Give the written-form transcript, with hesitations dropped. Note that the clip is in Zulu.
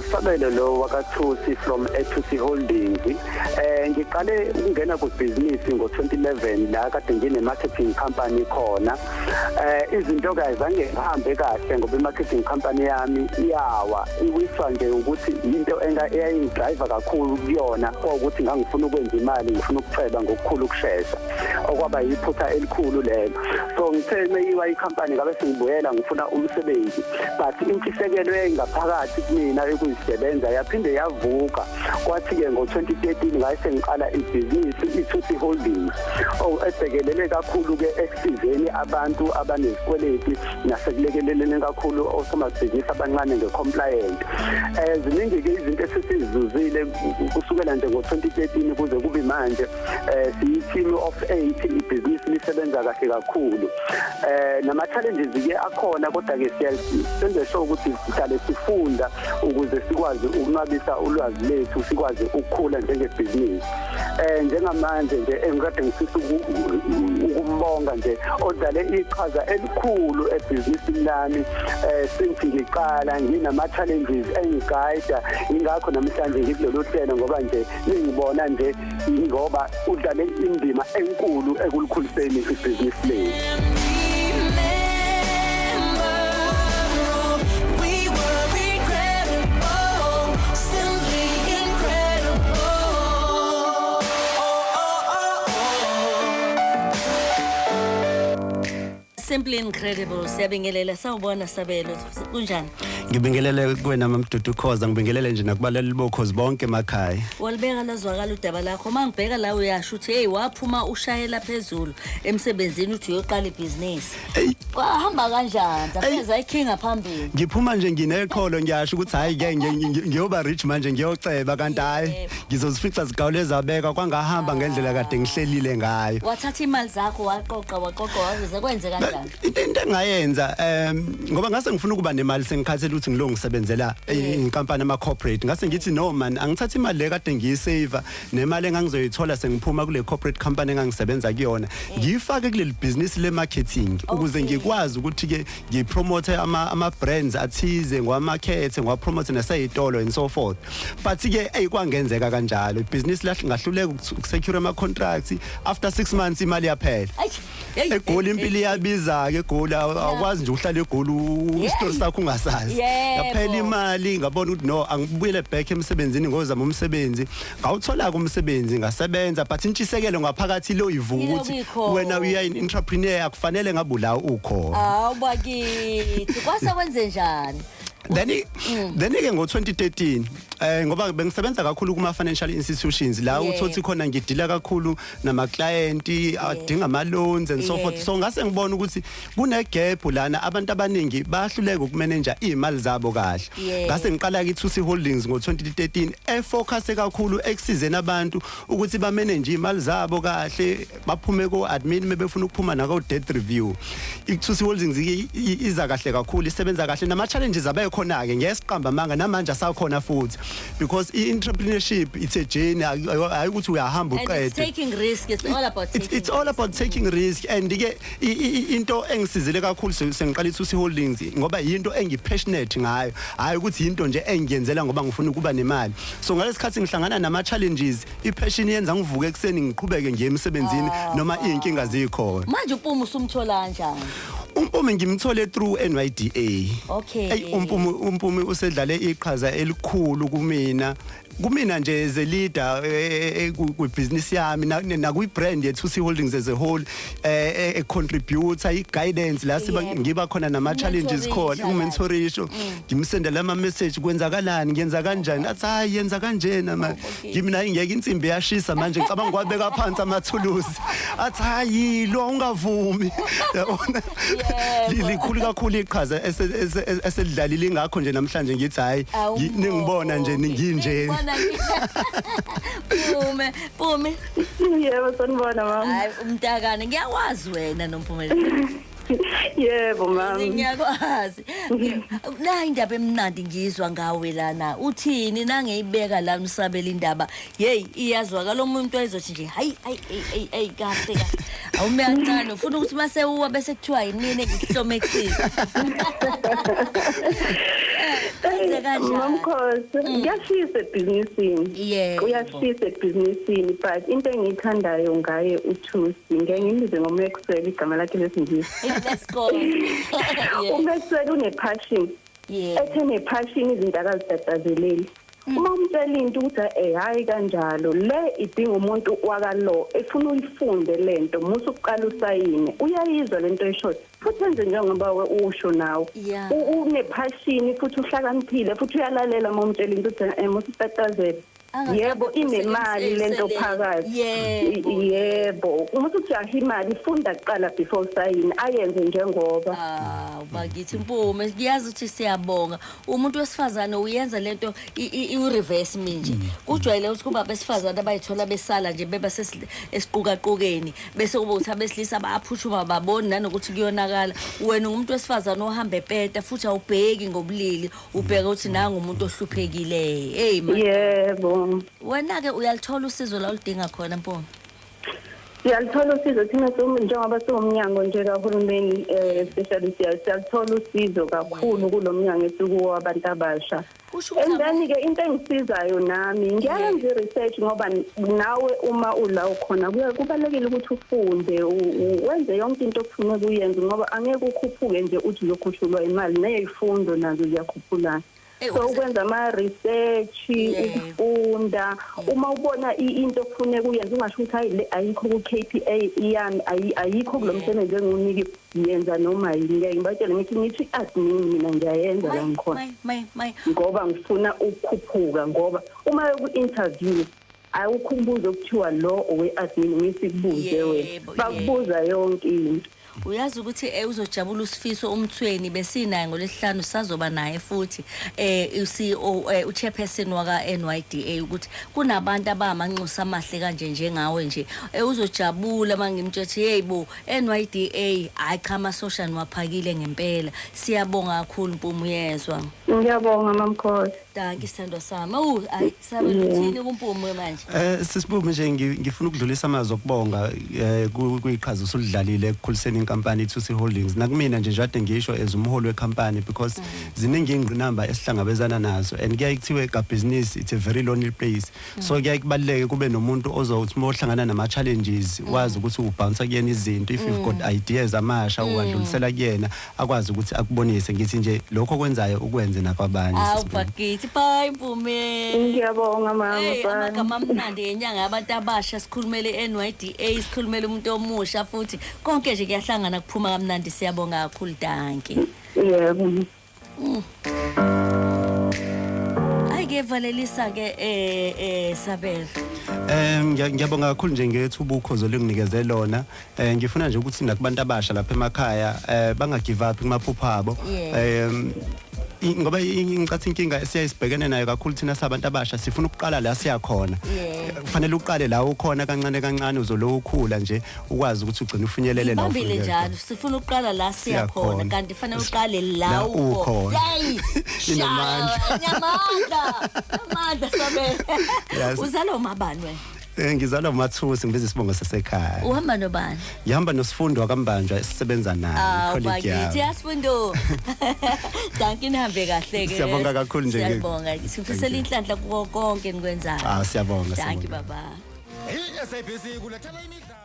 Sabelo lo wakathusi from Thusi Holdings. Ngiqale ukungena kubhizinisi ngo-2011 la kade ngine-marketing company khona. Izinto kazange zihambe kahle ngoba i-marketing company yami iyawa iwiswa nje ukuthi into eyayingidrayiva kakhulu kuyona ukuthi ngangifuna ukwenza imali ngifuna ukuceba ngokukhulu ukushesha okwaba yiphutha elikhulu lelo. So ngithe meyiwa i-company ngabe sengibuyela ngifuna umsebenzi but intshisekelo eyayingaphakathi kumina yokuzisebenza yaphinde yavuka. Kwathi-ke ngo-2013 ngaye sengiqala ibhizinisi i-Thusi Holdings ebhekelele kakhulu-ke ekusizeni abantu abanezikweleti nasekulekeleleni kakhulu osomabhizinisi abancane nge-compliant. Ziningi-ke izinto esesizuzile kusukela nje ngo-2013 kuze kube manje siyi-team of 8 ibhizinisi lisebenza kahle kakhulu. Nama-challenges-ke akhona kodwa-ke senze sure ukuthi sihlale sifunda ukuze sikwazi ukunqabisa ulwazi lethu sikwazi ukukhula njengebhizinisi. Njengamanje nje engikade ngifisa ukumbonga nje odlale iqhaza elikhulu ebhizinisini lami since ngiqala nginama-challenges engigayida ingakho namhlanje ngikulolu hlelo ngoba nje ningibona nje ngoba udlale indima enkulu ekulikhuliseni ibhizinisi lethu. Simply incredible. Siyabingelela sawubona Sabelo kunjani? Ngibingelele kuwena Mamdudu Ukhozi ngibingelele nje nakubaleli bokhozi bonke emakhaya. Walibeka lazwakala udaba lakho mangibheka la uyasho uthi hey waphuma ushayela phezulu emsebenzini uthi uyoqala ibhizinisi. Kwahamba kanjani? Afeza ikinga phambili. Ngiphuma nje nginekholo ngiyasho ukuthi hayi ke ngiyoba rich manje ngiyoceba kanti hayi ngizozifica zigawuleza abeka kwangahamba ngendlela kade ngihlelile ngayo. Wathatha imali zakho waqoqa waze kwenze kanjani? Into engayenza ngoba ngase ngifuna ukuba nemali sengikhathela ukuthi ngilongisebenzela inkampani ama corporate ngase ngithi no man angithatha imali le kade ngiyisave nemali engangizoyithola sengiphuma kule corporate company engangisebenza kuyona ngiyifake kuleli business le marketing ukuze ngikwazi ukuthi ke ngipromote ama brands athize ngwamarket ngwapromote naseyitolo and so forth but ke ayikwangenzeka kanjalo ibusiness lahle ngahluleka ukusecure ama contracts after 6 months imali yaphela egoli impilo iyabiza ke egoli awukwazi nje uhlala egoli istory sakho ungasazi yaphela imali ngabona ukuthi no angibuyele back emsebenzini ngozama umsebenzi ngawuthola umsebenzi ngasebenza but intshisekelo ngaphakathi lo ivuka ukuthi wena uya entrepreneur akufanele ngabula ukho bakithi kwase kwenze njani then ke ngo-2013 ngoba bengisebenza kakhulu kuma financial institutions la uthothi khona ngidila kakhulu nama client adinga ama loans and so forth so ngase ngibona ukuthi kune gap lana abantu abaningi bahluleka ukumanage imali zabo kahle ngase ngiqala ke iThusi Holdings ngo-2013 efocus kakhulu ekusizeni abantu ukuthi ba manage imali zabo kahle baphume ko admin mebefuna ukuphuma nako debt review iThusi Holdings iza kahle kakhulu isebenza kahle nama challenges abayikhona ke ngesiqamba manga namanje asakhona futhi because entrepreneurship it's a journey ayikuthi uyahamba uqede it's taking risk it's all about taking risk and ke into engisizile kakhulu sengiqala iThusi Holdings ngoba into engipassionate ngayo hayi ukuthi into nje engiyenzela ngoba ngifuna ukuba nemali so ngalesikhathi ngihlangana nama challenges ipassion yenza ngivuke ekseni ngiqhubeke ngiye emsebenzini noma inkinga zikhona manje umpuma usumthola kanjani umpumi ngimthole through NYDA okay umpumi usedlale iqhaza elikhulu kumina nje as a leader ku-business yami nakuyi-brand ye-Thusi Holdings as a whole contributor i-guidance la ngiba khona nama-challenges khona umentorisho ngimsendela ama-message kwenzakalani ngiyenza kanjani athi hayi yenza kanjena manje ngimina ngiyeke insimbi yashisa manje ngicabanga kwabeka phansi amathuluzi athi hayi lo ungavumi likhulu kakhulu iqhaza eselidlalile ingakho nje namhlanje ngithi hayi ningibona nje nginje Pume. Yebo sanibona mama. Hayi umntakane ngiyakwazi wena noMphumelelo. Yebo mama. Ngiyakwazi. Na indaba emnandi ngizwa ngawe lana. Uthini nangeyibeka la umsabela indaba. Hey iyazwakala umuntu ezothi nje hayi kahle. Awumeyancane ufuna ukuthi mase uwa bese kuthiwa yinini ngihlome ekusini. Kuhle kanjani? Mamkhosi, ngiyashisa ebhizinisini. Yebo. Uyashisa ebhizinisini, but into engiyithandayo ngaye uThusi, ngeke ngimbize ngoMaxwell igama lakhe lesingisi. Let's go. Yeah. uMaxwell une-passion. Yeah. Ethe ne-passion izinto akazitatazeli. Uma umtshela into ukuthi hayi kanjalo le idinga umuntu wakalo efuna uyifunde lento musu uqala usayine uyayizwa lento esho futhi enze njengoba usho nawe Yeah. Une-passion futhi uhlakaniphile futhi uyalalela uma umtshela into ukuthi musu tatazeli. Yebo inemali lento phakathi. Yebo uma ujaha imali funda kuqala before sayini ayenze njengoba. Bakithi Mpume ngiyazi ukuthi siyabonga umuntu wesifazane uyenza lento i-reverse minje kujwayele ukuthi kuba besifazane abayithola besala nje beba esiqukaqukeni bese kube uthi abesilisa bayaphushuma baboni nanokuthi kuyonakala wena umuntu wesifazane ohamba epeta futhi awubheki ngobulili ubheka ukuthi nanga umuntu ohluphekile hey man. Yebo. Wena ke uyalithola usizo la ulidinga khona Mpume? Siyalithola usizo thina njengoba siwumnyango nje kahulumeni especially siyalithola usizo kakhulu kulomnyango esuku wabantu abasha. And then ke into engisizayo nami ngiyayenza research ngoba nawe uma ula ukhona kubalekile ukuthi ufunde wenze yonke into okufuneka uyenze ngoba angeke ukhuphuke nje uthi lokhushulwa imali nezifundo nazo ziyakhuphulana. So ukwenza ama research ukufunda uma ubona into okufuneka uyenze ungasho ukuthi hayi ayikho ku KPA iyami ayikho kulomsebenzi engiwunike yenza noma yini ngibatshela ngithi admin mina ngiyayenza la ngikhona ngoba ngifuna ukukhuphuka ngoba uma ku interview awukhumbuzo kuthiwa lo owe admin ngisibuze wena bakubuza yonke into. Uyazi ukuthi uzojabula usifiso umthweni besinayo ngolesihlanu sazoba naye futhi uCEO uchairperson waka NYDA ukuthi kunabantu abamanxusa amahle kanje njengawe nje uzojabula mangimtshethi hey bo NYDA hayi cha ama social waphakile ngempela siyabonga kakhulu Mpume uyezwa. Ngiyabonga mamkhosi. Danki sithandwa sami. Hayi Sabelo uthini kuMpume manje? Sisibume nje ngifuna ukudlulisa amazwi okubonga kuyiqhaza usulidlalile ekukhuliseni inkampani iThusi Holdings nakumina nje njade ngisho as umholi wecompany because ziningi ingqinamba esihlangabezana nazo and kuyayithiwe ka business it's a very lonely place so kuyayikubaleke kube nomuntu ozothi mohlangana nama challenges wazi ukuthi ubounce kuyena izinto if you've got ideas amasha uwadlulisela kuyena akwazi ukuthi akubonise ngithi nje lokho kwenzayo ukwenze nakwabanye. Bakithi bye Mpume. Ngiyabonga mama. Amagama amnandi enyanga yabantu abasha sikhulumele NYDA sikhulumele umuntu omusha futhi konke nje kuyahlangana kuphuma kamnandi siyabonga kakhulu Danki. Yebo. Ayivalelisa ke Sabelo. Ngiyabonga kakhulu nje ngethuba ukhozo lenginikeze lona ngifuna nje ukuthi nakubantu abasha lapha emakhaya banga give up kumaphupho abo ngoba ngicathi inkinga siyayisibhekene nayo kakhulu thina sabantu abasha sifuna ukuqala la siya khona kufanele uqale la ukhona kancane kancane uzolokhula nje ukwazi ukuthi ugcine ufinyelele la ufike Bambile njalo sifuna ukuqala la siya khona kanti fanele uqale la ukhona hey nyamandla Sabelo uzalo umabani wena? Ngizalwa uMathusi ngibiza isibongo sasekhaya. Uhamba nobani? Ngihamba noSifundo wakambanjwa esisebenza naye colleague yami. Bakithi yasifundo. Danki nihambe kahle ke. Siyabonga kakhulu nje. Siyabonga. Sifisela inhlanhla konke nikwenzayo. Siyabonga. Danki baba. Hey SABC kulethela imidlalo.